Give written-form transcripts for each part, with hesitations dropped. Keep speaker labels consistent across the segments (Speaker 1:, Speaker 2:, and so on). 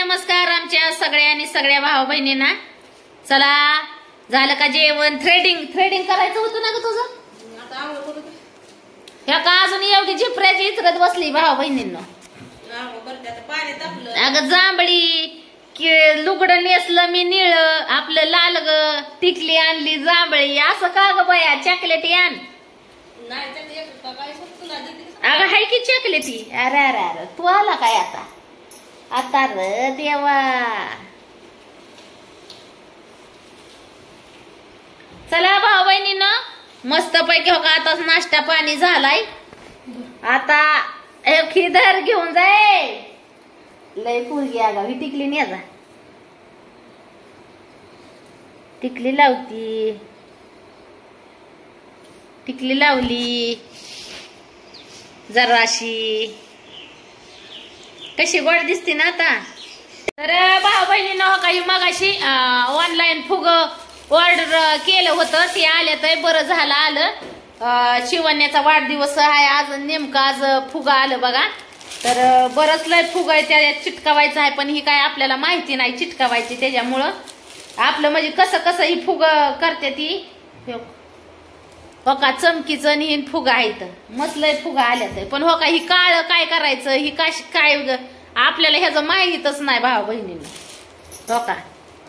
Speaker 1: नमस्कार आमच्या सगळ्या भाऊ बहिणींना. चला झालं का जेवण? थ्रेडिंग करायचं होतं ना ग तुझं? ह्या का अजून एवढी झिपऱ्याची इतरत बसली भाऊ बहिणींना. अगं जांभळी लुगडं नेसलं मी निळ, आपलं लाल ग, टिकली आणली जांभळी. असं का ग बया? चॉकलेटी आण. अगं हाय की चॉकलेटी. अरे अरे अरे तू आला काय आता र देवा. चला भाऊ बहिणीनं मस्त पैकी हो का आता नाश्ता पाणी झालाय. आता खिदर घेऊन जाय. लय पोरगी अगं ही टिकली नाही जा. टिकली लावली जराशी. कशी गोड दिसते ना आता. तर भाऊ बहिणीनं काही मगाशी ऑनलाईन फुग ऑर्डर केलं होतं, ते आले तर बरं झालं आलं. शिवण्याचा वाढदिवस आहे आज, नेमकं आज फुगा आलं बघा. तर बरंच लय फुग आहे त्याच्यात चिटकावायचं आहे, पण ही काय आपल्याला माहिती नाही चिटकावायची. त्याच्यामुळं आपलं म्हणजे कसं ही फुग करते ती हो का चमकीचं आणि ही फुगा आहेत. मस्त लय फुगा आल्यात, पण हो का ही काळ काय करायचं ही काय आपल्याला ह्याचं माहितच नाही भाऊ बहिणींनी. हो का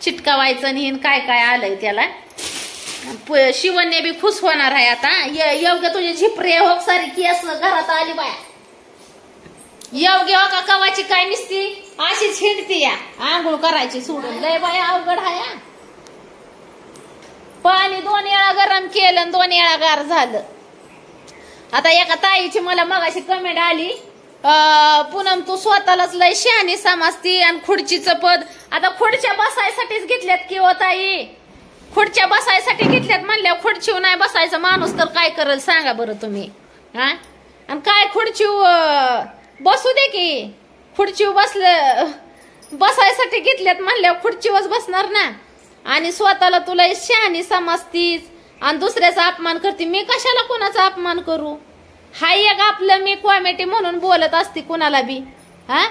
Speaker 1: चिटकावायचं आणि काय काय आलंय त्याला. शिवण्या बी खुश होणार आहे आता. योग्य तुझी झिपरे हो सारी केस घरात आली बाया. योग्य हो का कवाची काय निसती अशीच हिंडती या आंघोळ करायची सोडून. लय बाया अवघड आहे. पाणी 2 वेळा गरम केलं आणि 2 वेळा गार झालं. आता एका ताईची मला मगाशी कमेंट आली, पूनम तू स्वतःलाच लय शहाणी समजती आणि खुर्चीचं पद. आता खुर्च्या बसायसाठीच घेतल्यात की हो ताई. खुर्च्या बसायसाठी घेतल्यात म्हणल्यावर खुर्चीवर नाही बसायचं माणूस तर काय करेल सांगा बरं तुम्ही. हा आणि काय खुर्चीवर बसू दे की. खुर्चीवर बसायसाठी घेतल्यात म्हणल्यावर खुर्चीवर बसणार ना. आणि स्वतःला तुला शहाणी समजतीस आणि दुसऱ्याचा अपमान करते. मी कशाला कोणाचा अपमान करू? हाय एक आपलं मी कॉमेडी म्हणून बोलत असते कुणाला बी. हा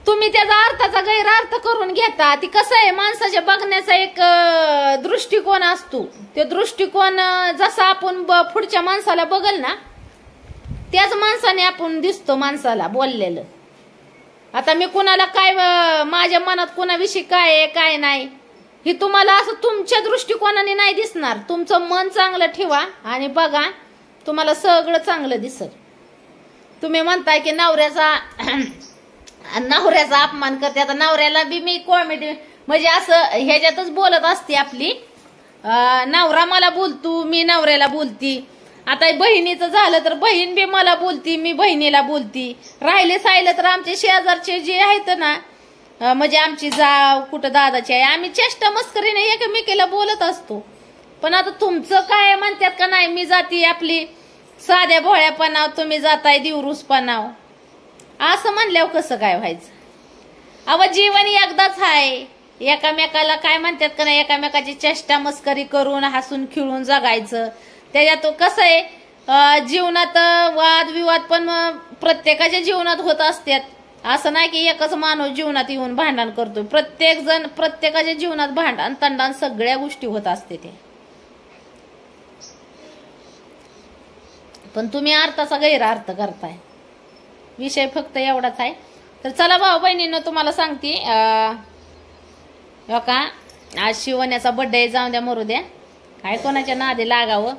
Speaker 1: तुम्ही त्याचा अर्थाचा गैरअर्थ करून घेता. ती कसं आहे माणसाच्या बघण्याचा एक दृष्टिकोन असतो. ते दृष्टिकोन जसा आपण पुढच्या माणसाला बघल ना त्याच माणसाने आपण दिसतो माणसाला बोललेलं. आता मी कुणाला काय माझ्या मनात कुणाविषयी काय आहे काय नाही हे तुम्हाला असं तुमच्या दृष्टिकोनाने नाही दिसणार. तुमचं मन चांगलं ठेवा आणि बघा तुम्हाला सगळं चांगलं दिसल. तुम्ही म्हणताय की नवऱ्याचा अपमान करते. आता नवऱ्याला बी मी कॉमेडी म्हणजे असं ह्याच्यातच बोलत असते आपली. नवरा मला बोलतो मी नवऱ्याला बोलती. आता बहिणीचं झालं तर बहीण बी मला बोलती मी बहिणीला बोलती. राहिले सायलं तर आमचे शेजारचे जे आहेत ना म्हणजे आमची जाव कुठं दादाची आहे आम्ही चेष्टा मस्करीने एकमेकीला बोलत असतो. पण आता तुमचं काय म्हणतात का नाही मी जाती आपली साध्या भोळ्यापणाव तुम्ही जाताय दिवरूसपणाव असं म्हणल्यावर कसं काय व्हायचं? अव जीवन एकदाच आहे. एकामेकाला काय म्हणतात का नाही एकामेकाची चेष्टा मस्करी करून हसून खिळून जगायचं. त्याच्यात कसं आहे जीवनात वादविवाद पण प्रत्येकाच्या जीवनात होत असतात. असं नाही की एकच माणूस जीवनात येऊन भांडण करतो. प्रत्येक जण प्रत्येकाच्या जीवनात भांडण तंडण सगळ्या गोष्टी होत असते ते. पण तुम्ही अर्थाचा गैरअर्थ करताय. विषय फक्त एवढाच आहे. तर चला भाऊ बहिणींनो तुम्हाला सांगते का आज शिवण्याचा बर्थडे जाऊन द्या मरू द्या काय कोणाच्या नादी लागावं.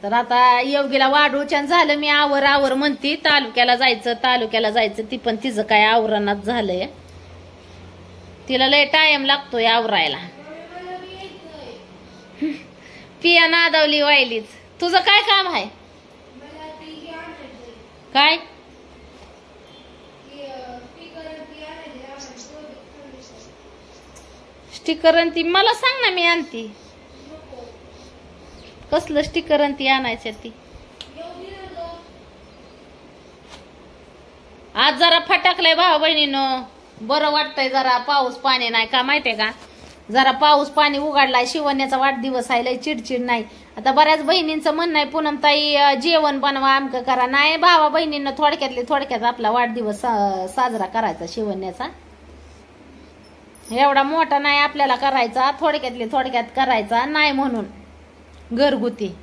Speaker 1: तर आता योगीला वाढूच्यान झालं मी आवर म्हणती तालुक्याला जायचं ती पण तिचं काय आवरणात झालंय. तिला लय टाइम लागतोय आवरायला. पिया नादावली वाहिलीच. तुझं काय काम आहे? काय स्टिकर ती मला सांग ना मी आणती. कसलं स्टिकर ती आणायचं ती. आज जरा फटाकलाय भाऊ बहिणीनं बरं वाटतंय. जरा पाऊस पाणी नाही का माहितीये का. जरा पाऊस पाणी उघडलाय. शिवण्याचा वाढदिवस आहे लय चिडचिड नाही. आता बऱ्याच बहिणींचं म्हणणं आहे पूनम ताई जेवण बनवा आमक करा. नाही भावा बहिणींना थोडक्यात आपला वाढदिवस साजरा करायचा शिवण्याचा. एवढा मोठा नाही आपल्याला करायचा, थोडक्यातले थोडक्यात करायचा, नाही म्हणून घरगुती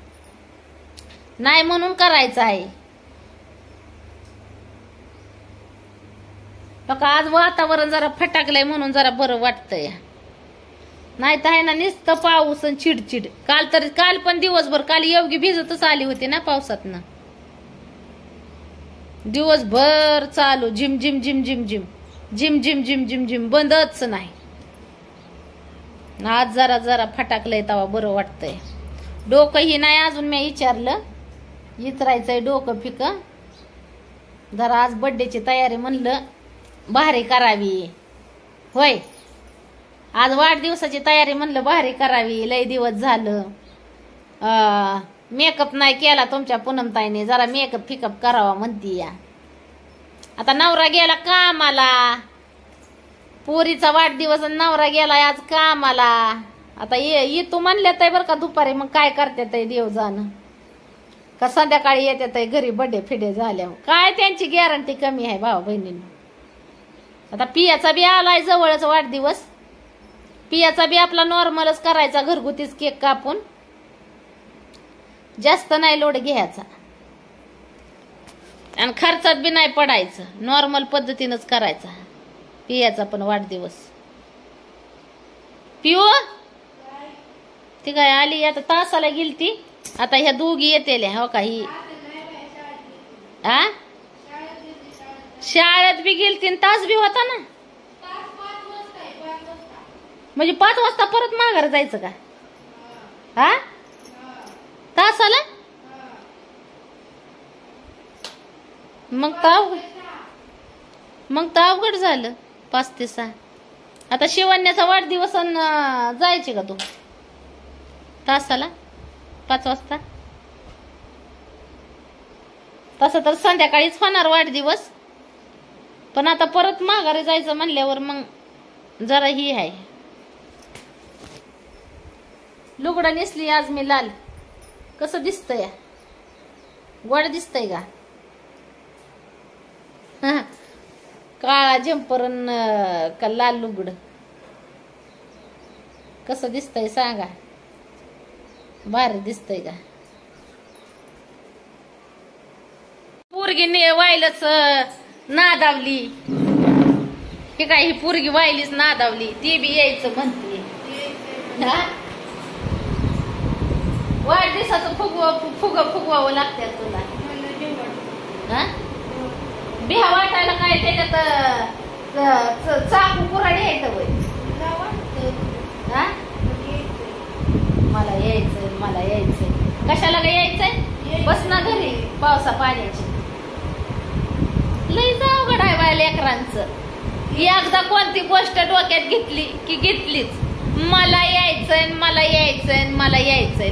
Speaker 1: नाही म्हणून करायचा आहे. बघा आज वातावरण जरा फटाकलंय म्हणून जरा बरं वाटतंय. नाही तर आहे ना नुसतं पाऊस आणि चिडचिड. काल पण दिवसभर काल योगी भिजतच आली होती ना पावसातनं. दिवसभर चालू झिम झिम झिम झिम झिम झिम झिम झिम झिम झिम बंदच नाही. आज जरा जरा फटाकलंय तेव्हा बरं वाटतंय. डोकंही नाही अजून मी विचारलं, इचरायचंय डोकं फिक. जरा आज बड्डेची तयारी म्हणलं भारी करावी. होय आज वाढदिवसाची तयारी म्हणलं भारी करावी. लय दिवस झालं मेकअप नाही केला तुमच्या पूनमताईने. जरा मेकअप फिकअप करावा म्हणती या. आता नवरा गेला कामाला, पोरीचा वाढदिवस आणि नवरा गेला आज कामाला. आता ये तू म्हणले तर बरं का दुपारी. मग काय करते ते देव जाणं. का संध्याकाळी येते ते घरी बड्डे फिडे झाल्यावर. काय त्यांची गॅरंटी कमी आहे भाऊ बहिणींना. आता पियाचा बी आलाय जवळच वाढदिवस. पियाचा बी आपला नॉर्मलच करायचा, घरगुतीच केक कापून. जास्त नाही लोड घ्यायचा आणि खर्चात बी नाही पडायचं. नॉर्मल पद्धतीनच करायचा पियाचा पण वाढदिवस. पिऊ ती काय आली आता तासाला गेलती. आता ह्या दोघी येतेल्या हो का. ही शाळेत बी गेलती तास बी होता ना. म्हणजे 5 वाजता परत माघार जायचं का. हा तासाला. मग तर अवघड झालं 5 ते 6. आता शिवण्याचा वाढदिवस जायचे का तू तासाला 5 वाजता. तसं तर संध्याकाळीच होणार वाढदिवस. पण आता परत माघारी जायचं म्हणल्यावर मग जरा ही आहे. लुगडं नेसली आज मी लाल. कसं दिसतंय गोड दिसतंय का. काळा जम्पर का लाल लुगड कसं दिसतंय सांगा. भारी दिसतंय का. पोरगी वायलच नादावली. हे काय ही पोरगी वायलीच नादावली. ती बी यायचं म्हणते. वाढदिवसाचं फुगवावं लागते तुला. बिहा वाटायला काय त्याच्यात चाकू कुऱ्हाडी येतं वय. मला यायचंय कशाला का यायचंय. बस ना घरी पावसा पाण्याची. लई अवघड आहे बाय लेकरांचं. एकदा कोणती गोष्ट डोक्यात घेतली की घेतलीच. मला यायचंय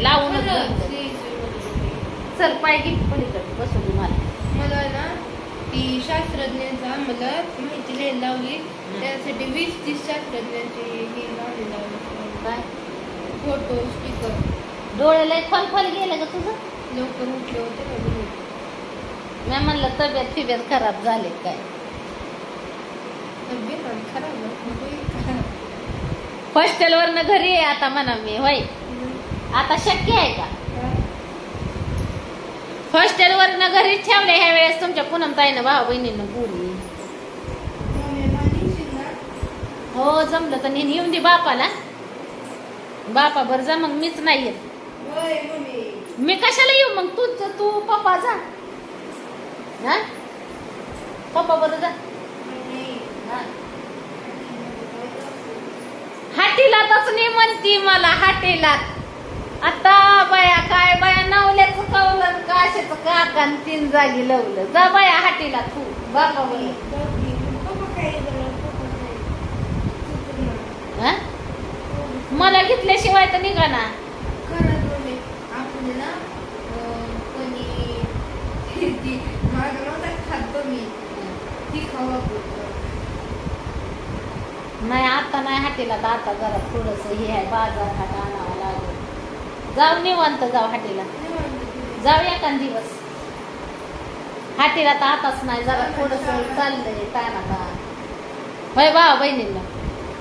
Speaker 1: लावूनच चल पाय घे पलीकडे बसू दे.
Speaker 2: मला ना ती शास्त्रज्ञांचा मला माहिती लिहायला लावली. त्यासाठी 20-30 शास्त्रज्ञांची ही लावली.
Speaker 1: काय
Speaker 2: फोटो स्टिकर.
Speaker 1: डोळ्याला फलफल गेलं का तुझं.
Speaker 2: लवकर उठले होते.
Speaker 1: मी म्हणलं तब्येत खराब झाली काय.
Speaker 2: तब्येत खराब
Speaker 1: हॉस्टेलवरनं घरी आहे आता म्हणा मी. होय आता शक्य आहे का. हॉस्टेलवरनं घरी ठेवले ह्या वेळेस तुमच्या पूनमताईनं भाऊ बहिणीनं पुरी. हो जमलं तर येऊन दे बापाला. बापा बर जा मग. मीच नाही येत. मी कशाला येऊ मग. तू पप्पा जा. पप्पा बरं जा. हाटीलातच नाही म्हणती मला. हाटीलात आता बाया काय बाया नवल्याचं कवलं काशाचं काकान 3 जागी लवलं. जा बाया हाटीला तू बापा बोल. मला घेतल्याशिवाय तर निघा ना. नाही आता नाही हाटीला. तर आता जरा थोडस हे आहे बाजार हाट आणावा लागेल. जाऊ निवांत जाऊ हाटीला. जाऊ एखाद दिवस हाटीला. तर आताच नाही जरा थोडस चाललंय ताना. होय भाऊ बहिणींना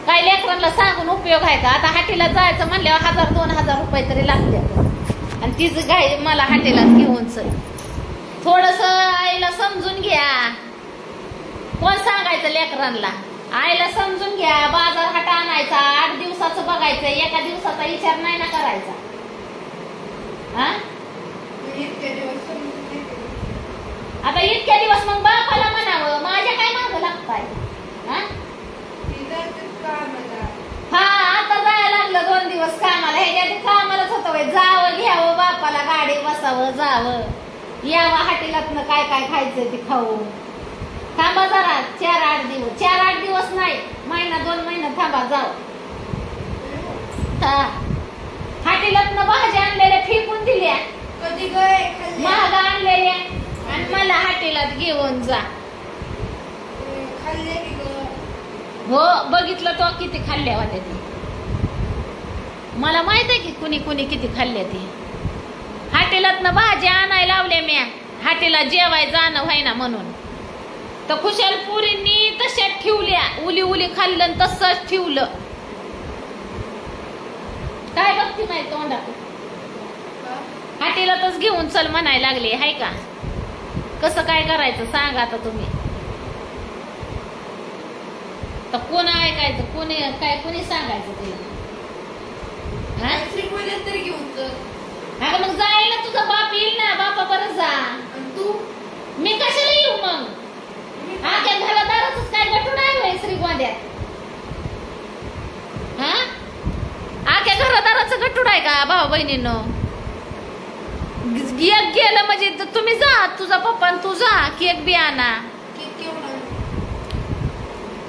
Speaker 1: काय लेकरांना सांगून उपयोग आहे का? आता हाटीला जायचं म्हणल्यावर 1000-2000 रुपये तरी लागतात आणि तीच गाय मला हाटीलाच घेऊन चल. थोडस आईला समजून घ्या. कोण सांगायचं लेकरांना? आईला समजून घ्या. बाजार हाट आणायचा, 8 दिवसाचं बघायचं, एका दिवसाचा विचार नाही ना करायचा. हा आता इतक्या दिवस मग बापाला म्हणावं माझ्या काय मागं लागताय. हा आता जायला लागलं 2 दिवस कामाला. ह्याच्या कामालाच होतं जावं घ्यावं बापाला, गाडी बसावं जावं यावं हाटीलातनं काय काय खायचं ते खाऊ. थांबा जरा 4-8 दिवस. 4-8 दिवस नाही, महिना 2 महिने थांबा जाऊ. हाटीलातनं भाज्या आणलेल्या फेकून दिल्या,
Speaker 2: कधी गय
Speaker 1: महाग आणलेल्या आणि मला हाटीलात घेऊन जा.
Speaker 2: खाल्ले की ग?
Speaker 1: हो बघितलं तो किती खाल्ल्या होत्या ती. मला माहित आहे की कुणी कुणी किती खाल्ल्या ती. हाटीलातनं भाज्या आणायला लावल्या म्या, हाटीला जेवाय जाणं व्हायना म्हणून. तर खुशाल पुरींनी तशाच ठेवल्या, उली उली खाल्लं आणि तसंच ठेवलं. काय बघती माहिती तोंडात? हाटीलातच घेऊन चल म्हणायला लागले हाय का? कसं काय करायचं सांगा आता तुम्ही. तर कोण ऐकायचं, कोणी काय कोणी सांगायचं तुला?
Speaker 2: तरी घेऊन चल.
Speaker 1: अगं मग जायला तुझा बाप येईल ना, बापा बरं जा.
Speaker 2: तू
Speaker 1: मी कशाला येऊ मग? आख्या घरादाराच काय गटून आहे होय श्रीगोंद्यात? हा आख्या घरादाराचं गटूड आहे का भाऊ बहिणीनं? एक गेलं म्हणजे तुम्ही जा, तुझा पप्पा तू जा, केक बी आणा.
Speaker 2: केक केवढा?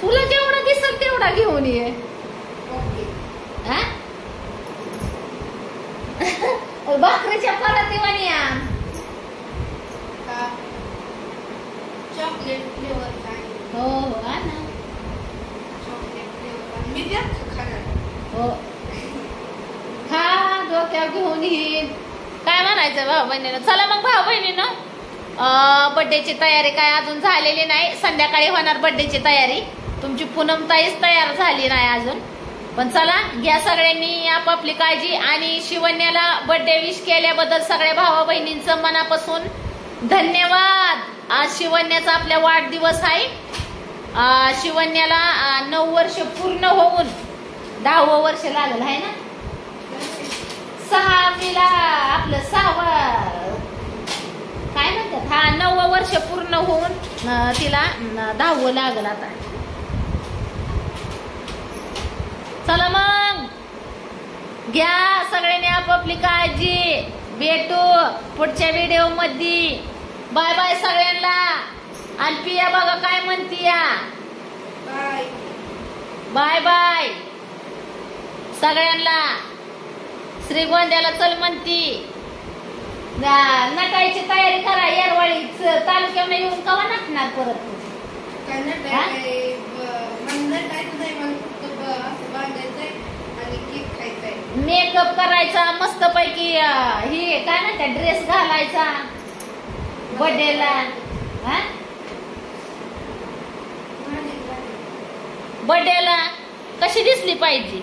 Speaker 1: तुला जेवढा दिसत तेवढा घेऊन ये. हा भाकरीच्या परातीवानी आण.
Speaker 2: चॉकलेट फ्लेवर
Speaker 1: हो हो आणा.
Speaker 2: चॉकलेट फ्लेवर मी त्यात खाणार.
Speaker 1: हो खा, डोक्यावर घेऊन येईन. काय म्हणायचं भाऊ बहिणीनं? चला मग भाऊ बहिणीनं बर्थडेची तयारी काय अजून झालेली नाही. संध्याकाळी होणार बर्थडेची तयारी. तुमची पूनम ताईच तयार झाली नाही अजून. पण चला घ्या सगळ्यांनी आपापली काळजी. आणि शिवण्याला बर्थडे विश केल्याबद्दल सगळ्या भावा बहिणींचं मनापासून धन्यवाद. आज शिवण्याचा आपल्या वाढदिवस आहे. शिवण्याला 9 वर्ष पूर्ण होऊन 10वं वर्ष लागलं आहे ना. 6वीला आपलं 6वं काय म्हणतात, हा 9वं वर्ष पूर्ण होऊन तिला 10वं लागलं आता. चला मग घ्या सगळ्यांनी आपापली काळजी. भेटू पुढच्या व्हिडिओ मध्ये. बाय बाय सगळ्यांना. आणि पिया बघा काय म्हणती या.
Speaker 2: बाय
Speaker 1: बाय बाय सगळ्यांना. श्रीगोंद्याला चल म्हणती. नटायची तयारी करा. येरवाळी तालुक्याला येऊन कवा नटणार परत?
Speaker 2: काय नटायचंय? नटायचं नाही, मला फक्त असं बांधायचंय आणि केक खायचाय.
Speaker 1: मेकअप करायचा मस्त पैकी. ही काय म्हणते ड्रेस घालायचा बर्थडेला. बर्थडेला कशी दिसली पाहिजे?